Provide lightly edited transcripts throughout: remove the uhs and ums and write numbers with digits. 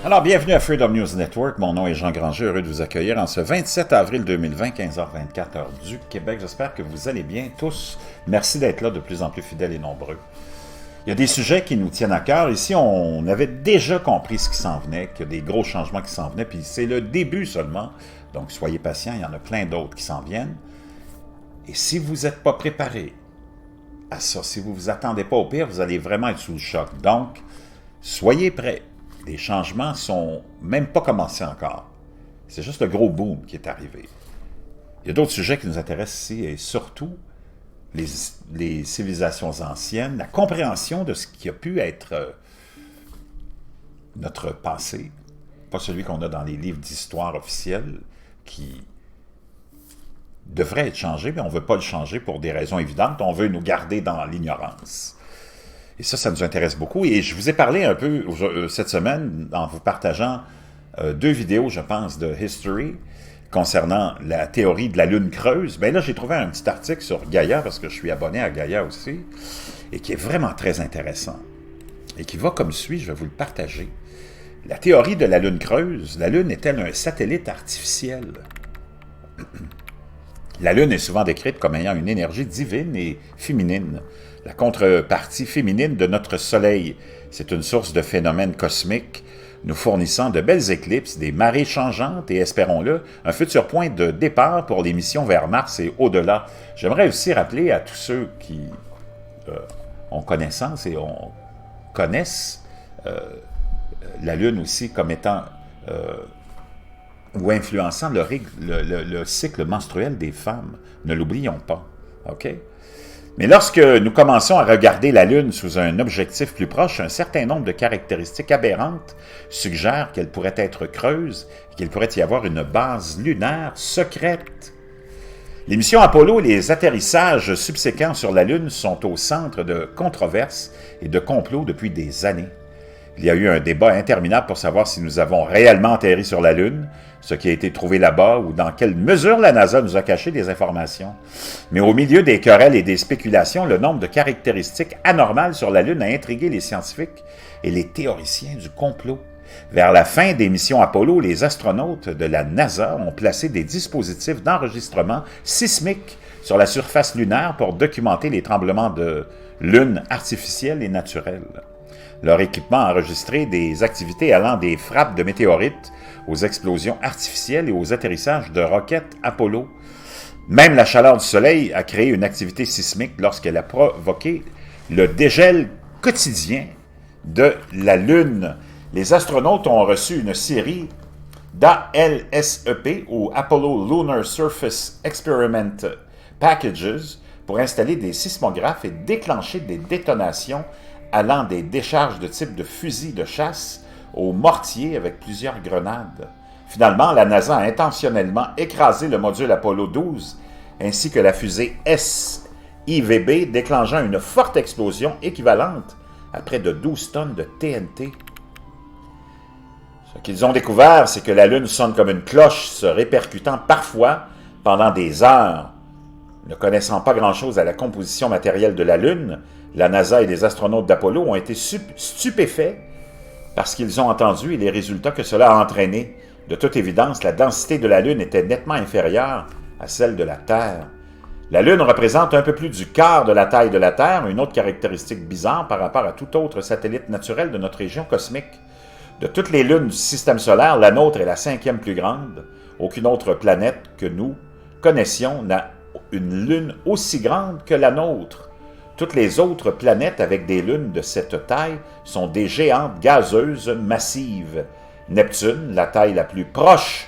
Alors, bienvenue à Freedom News Network. Mon nom est Jean Granger, heureux de vous accueillir en ce 27 avril 2020, 15h24, heure du Québec. J'espère que vous allez bien tous. Merci d'être là, de plus en plus fidèles et nombreux. Il y a des sujets qui nous tiennent à cœur. Ici, on avait déjà compris ce qui s'en venait, qu'il y a des gros changements qui s'en venaient, puis c'est le début seulement. Donc, soyez patients, il y en a plein d'autres qui s'en viennent. Et si vous n'êtes pas préparé à ça, si vous ne vous attendez pas au pire, vous allez vraiment être sous le choc. Donc, soyez prêts. Les changements ne sont même pas commencés encore. C'est juste le gros boom qui est arrivé. Il y a d'autres sujets qui nous intéressent ici, et surtout les civilisations anciennes, la compréhension de ce qui a pu être notre passé, pas celui qu'on a dans les livres d'histoire officiels, qui devrait être changé, mais on ne veut pas le changer pour des raisons évidentes. On veut nous garder dans l'ignorance. Et ça nous intéresse beaucoup. Et je vous ai parlé un peu cette semaine en vous partageant deux vidéos, je pense, de History concernant la théorie de la Lune creuse. Bien là, j'ai trouvé un petit article sur Gaïa, parce que je suis abonné à Gaïa aussi, et qui est vraiment très intéressant. Et qui va comme suit, je vais vous le partager. La théorie de la Lune creuse, la Lune est-elle un satellite artificiel? La Lune est souvent décrite comme ayant une énergie divine et féminine. La contrepartie féminine de notre Soleil, c'est une source de phénomènes cosmiques, nous fournissant de belles éclipses, des marées changeantes et, espérons-le, un futur point de départ pour les missions vers Mars et au-delà. J'aimerais aussi rappeler à tous ceux qui ont connaissance et connaissent la Lune aussi comme étant ou influençant le cycle menstruel des femmes. Ne l'oublions pas. OK? Mais lorsque nous commençons à regarder la Lune sous un objectif plus proche, un certain nombre de caractéristiques aberrantes suggèrent qu'elle pourrait être creuse et qu'il pourrait y avoir une base lunaire secrète. Les missions Apollo et les atterrissages subséquents sur la Lune sont au centre de controverses et de complots depuis des années. Il y a eu un débat interminable pour savoir si nous avons réellement atterri sur la Lune, ce qui a été trouvé là-bas, ou dans quelle mesure la NASA nous a caché des informations. Mais au milieu des querelles et des spéculations, le nombre de caractéristiques anormales sur la Lune a intrigué les scientifiques et les théoriciens du complot. Vers la fin des missions Apollo, les astronautes de la NASA ont placé des dispositifs d'enregistrement sismique sur la surface lunaire pour documenter les tremblements de Lune artificiels et naturels. Leur équipement a enregistré des activités allant des frappes de météorites aux explosions artificielles et aux atterrissages de roquettes Apollo. Même la chaleur du Soleil a créé une activité sismique lorsqu'elle a provoqué le dégel quotidien de la Lune. Les astronautes ont reçu une série d'ALSEP ou Apollo Lunar Surface Experiment Packages pour installer des sismographes et déclencher des détonations allant des décharges de type de fusil de chasse aux mortiers avec plusieurs grenades. Finalement, la NASA a intentionnellement écrasé le module Apollo 12 ainsi que la fusée SIVB, déclenchant une forte explosion équivalente à près de 12 tonnes de TNT. Ce qu'ils ont découvert, c'est que la Lune sonne comme une cloche, se répercutant parfois pendant des heures. Ne connaissant pas grand-chose à la composition matérielle de la Lune, la NASA et les astronautes d'Apollo ont été stupéfaits par ce qu'ils ont entendu et les résultats que cela a entraîné. De toute évidence, la densité de la Lune était nettement inférieure à celle de la Terre. La Lune représente un peu plus du quart de la taille de la Terre, une autre caractéristique bizarre par rapport à tout autre satellite naturel de notre région cosmique. De toutes les lunes du système solaire, la nôtre est la 5e plus grande. Aucune autre planète que nous connaissions n'a une lune aussi grande que la nôtre. Toutes les autres planètes avec des lunes de cette taille sont des géantes gazeuses massives. Neptune, la taille la plus proche,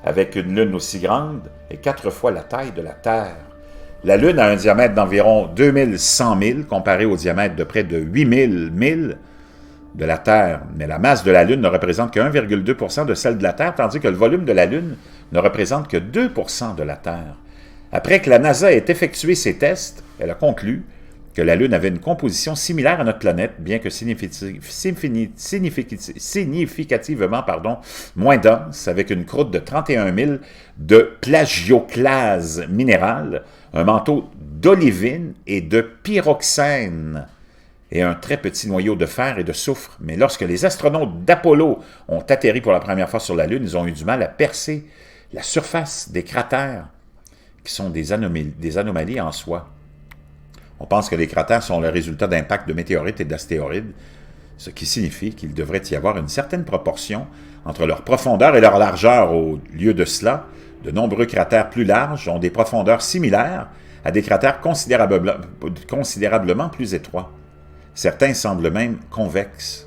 avec une lune aussi grande, est 4 fois la taille de la Terre. La Lune a un diamètre d'environ 2100 000, comparé au diamètre de près de 8000 000 de la Terre. Mais la masse de la Lune ne représente que 1,2 % de celle de la Terre, tandis que le volume de la Lune ne représente que 2 % de la Terre. Après que la NASA ait effectué ses tests, elle a conclu que la Lune avait une composition similaire à notre planète, bien que significativement moins dense, avec une croûte de 31 000 de plagioclase minérale, un manteau d'olivine et de pyroxène, et un très petit noyau de fer et de soufre. Mais lorsque les astronautes d'Apollo ont atterri pour la première fois sur la Lune, ils ont eu du mal à percer la surface des cratères, qui sont des anomalies en soi. On pense que les cratères sont le résultat d'impacts de météorites et d'astéroïdes, ce qui signifie qu'il devrait y avoir une certaine proportion entre leur profondeur et leur largeur. Au lieu de cela, de nombreux cratères plus larges ont des profondeurs similaires à des cratères considérablement plus étroits. Certains semblent même convexes.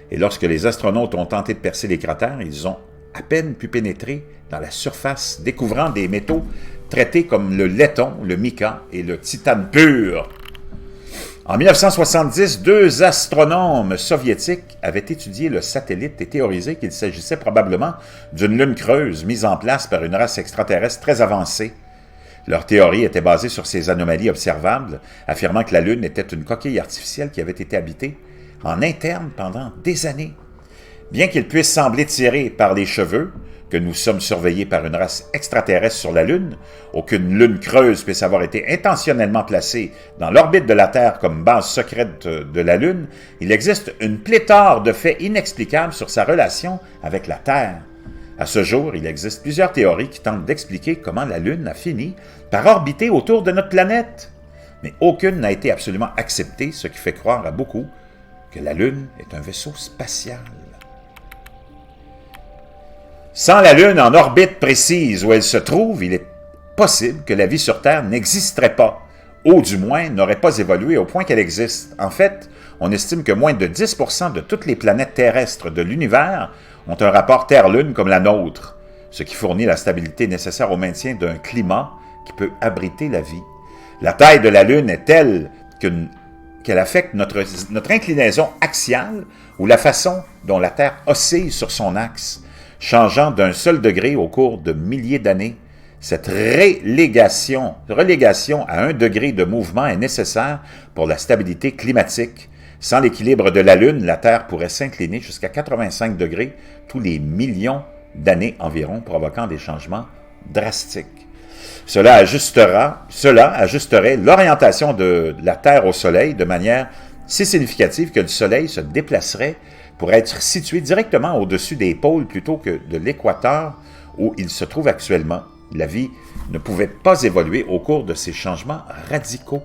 Et lorsque les astronautes ont tenté de percer les cratères, ils ont à peine pu pénétrer dans la surface, découvrant des métaux traités comme le laiton, le mica et le titane pur. En 1970, 2 astronomes soviétiques avaient étudié le satellite et théorisé qu'il s'agissait probablement d'une lune creuse mise en place par une race extraterrestre très avancée. Leur théorie était basée sur ces anomalies observables, affirmant que la Lune était une coquille artificielle qui avait été habitée en interne pendant des années. Bien qu'il puisse sembler tiré par les cheveux, que nous sommes surveillés par une race extraterrestre sur la Lune, aucune lune creuse puisse avoir été intentionnellement placée dans l'orbite de la Terre comme base secrète de la Lune, il existe une pléthore de faits inexplicables sur sa relation avec la Terre. À ce jour, il existe plusieurs théories qui tentent d'expliquer comment la Lune a fini par orbiter autour de notre planète. Mais aucune n'a été absolument acceptée, ce qui fait croire à beaucoup que la Lune est un vaisseau spatial. Sans la Lune en orbite précise où elle se trouve, il est possible que la vie sur Terre n'existerait pas, ou du moins n'aurait pas évolué au point qu'elle existe. En fait, on estime que moins de 10% de toutes les planètes terrestres de l'univers ont un rapport Terre-Lune comme la nôtre, ce qui fournit la stabilité nécessaire au maintien d'un climat qui peut abriter la vie. La taille de la Lune est telle qu'elle affecte notre inclinaison axiale ou la façon dont la Terre oscille sur son axe, changeant d'un seul degré au cours de milliers d'années. Cette relégation à 1 degré de mouvement est nécessaire pour la stabilité climatique. Sans l'équilibre de la Lune, la Terre pourrait s'incliner jusqu'à 85 degrés tous les millions d'années environ, provoquant des changements drastiques. Cela ajusterait l'orientation de la Terre au Soleil de manière si significative que le Soleil se déplacerait pour être situé directement au-dessus des pôles plutôt que de l'équateur où il se trouve actuellement. La vie ne pouvait pas évoluer au cours de ces changements radicaux.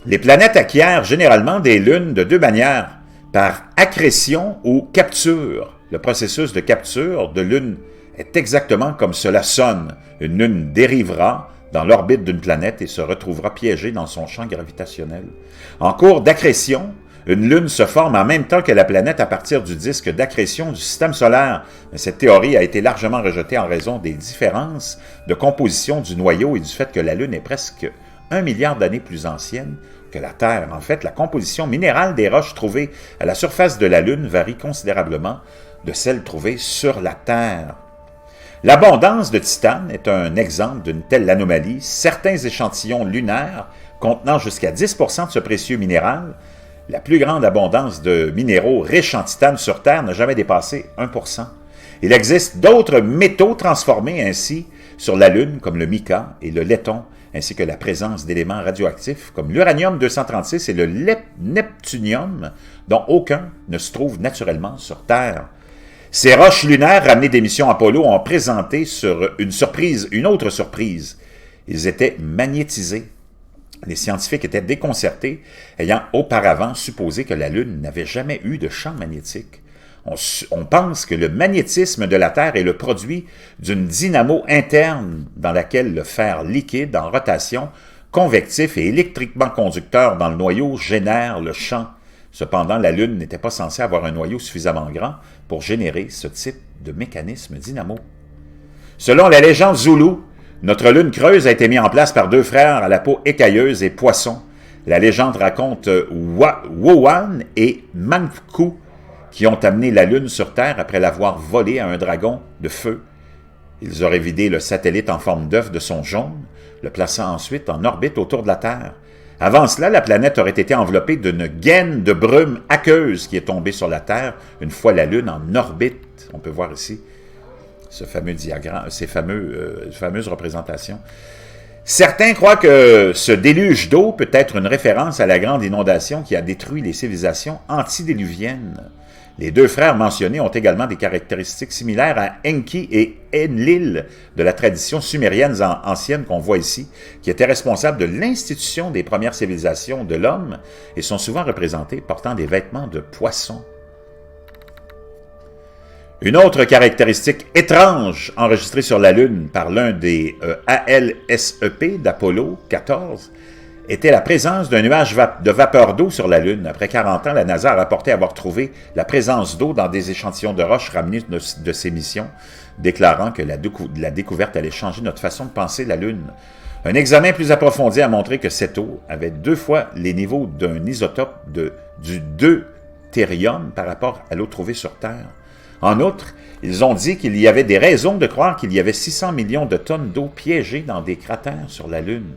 Les planètes acquièrent généralement des lunes de 2 manières, par accrétion ou capture. Le processus de capture de lune est exactement comme cela sonne. Une lune dérivera dans l'orbite d'une planète et se retrouvera piégée dans son champ gravitationnel. En cours d'accrétion, une lune se forme en même temps que la planète à partir du disque d'accrétion du système solaire. Mais cette théorie a été largement rejetée en raison des différences de composition du noyau et du fait que la Lune est presque 1 milliard d'années plus ancienne que la Terre. En fait, la composition minérale des roches trouvées à la surface de la Lune varie considérablement de celles trouvées sur la Terre. L'abondance de titane est un exemple d'une telle anomalie. Certains échantillons lunaires contenant jusqu'à 10% de ce précieux minéral, la plus grande abondance de minéraux riches en titane sur Terre n'a jamais dépassé 1%. Il existe d'autres métaux transformés ainsi sur la Lune, comme le mica et le laiton, ainsi que la présence d'éléments radioactifs comme l'uranium-236 et le neptunium, dont aucun ne se trouve naturellement sur Terre. Ces roches lunaires ramenées des missions Apollo ont présenté sur une autre surprise. Ils étaient magnétisés. Les scientifiques étaient déconcertés, ayant auparavant supposé que la Lune n'avait jamais eu de champ magnétique. On pense que le magnétisme de la Terre est le produit d'une dynamo interne dans laquelle le fer liquide en rotation, convectif et électriquement conducteur dans le noyau génère le champ. Cependant, la Lune n'était pas censée avoir un noyau suffisamment grand pour générer ce type de mécanisme dynamo. Selon la légende zoulou, notre lune creuse a été mise en place par 2 frères à la peau écailleuse et poisson. La légende raconte Wowan et Manku qui ont amené la Lune sur Terre après l'avoir volée à un dragon de feu. Ils auraient vidé le satellite en forme d'œuf de son jaune, le plaçant ensuite en orbite autour de la Terre. Avant cela, la planète aurait été enveloppée d'une gaine de brume aqueuse qui est tombée sur la Terre une fois la Lune en orbite. On peut voir ici ce fameux diagramme, ces fameuses représentations. Certains croient que ce déluge d'eau peut être une référence à la grande inondation qui a détruit les civilisations antédiluviennes. Les deux frères mentionnés ont également des caractéristiques similaires à Enki et Enlil de la tradition sumérienne ancienne qu'on voit ici, qui étaient responsables de l'institution des premières civilisations de l'homme et sont souvent représentés portant des vêtements de poisson. Une autre caractéristique étrange enregistrée sur la Lune par l'un des ALSEP d'Apollo 14 était la présence d'un nuage de vapeur d'eau sur la Lune. Après 40 ans, la NASA a rapporté avoir trouvé la présence d'eau dans des échantillons de roches ramenés de ses missions, déclarant que la découverte allait changer notre façon de penser la Lune. Un examen plus approfondi a montré que cette eau avait 2 fois les niveaux d'un isotope du deutérium par rapport à l'eau trouvée sur Terre. En outre, ils ont dit qu'il y avait des raisons de croire qu'il y avait 600 millions de tonnes d'eau piégées dans des cratères sur la Lune.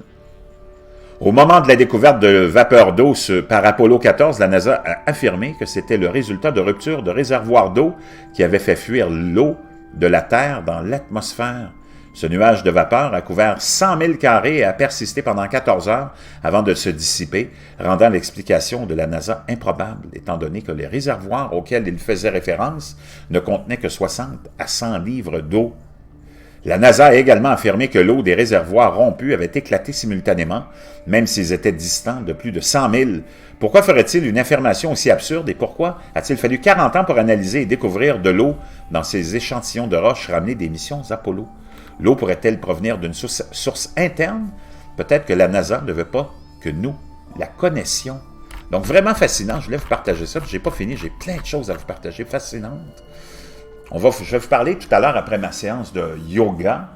Au moment de la découverte de vapeur d'eau par Apollo 14, la NASA a affirmé que c'était le résultat de rupture de réservoirs d'eau qui avait fait fuir l'eau de la Terre dans l'atmosphère. Ce nuage de vapeur a couvert 100 000 carrés et a persisté pendant 14 heures avant de se dissiper, rendant l'explication de la NASA improbable, étant donné que les réservoirs auxquels il faisait référence ne contenaient que 60 à 100 livres d'eau. La NASA a également affirmé que l'eau des réservoirs rompus avait éclaté simultanément, même s'ils étaient distants de plus de 100 000. Pourquoi ferait-il une affirmation aussi absurde et pourquoi a-t-il fallu 40 ans pour analyser et découvrir de l'eau dans ces échantillons de roches ramenés des missions Apollo? L'eau pourrait-elle provenir d'une source interne? Peut-être que la NASA ne veut pas que nous la connaissions. Donc, vraiment fascinant. Je voulais vous partager ça. Je n'ai pas fini. J'ai plein de choses à vous partager fascinantes. Je vais vous parler tout à l'heure, après ma séance de yoga,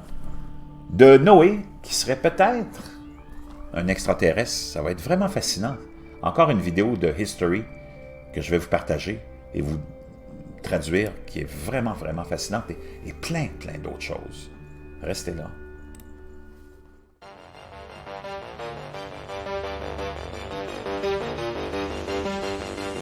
de Noé, qui serait peut-être un extraterrestre. Ça va être vraiment fascinant. Encore une vidéo de History que je vais vous partager et vous traduire, qui est vraiment, vraiment fascinante et plein d'autres choses. Restez là.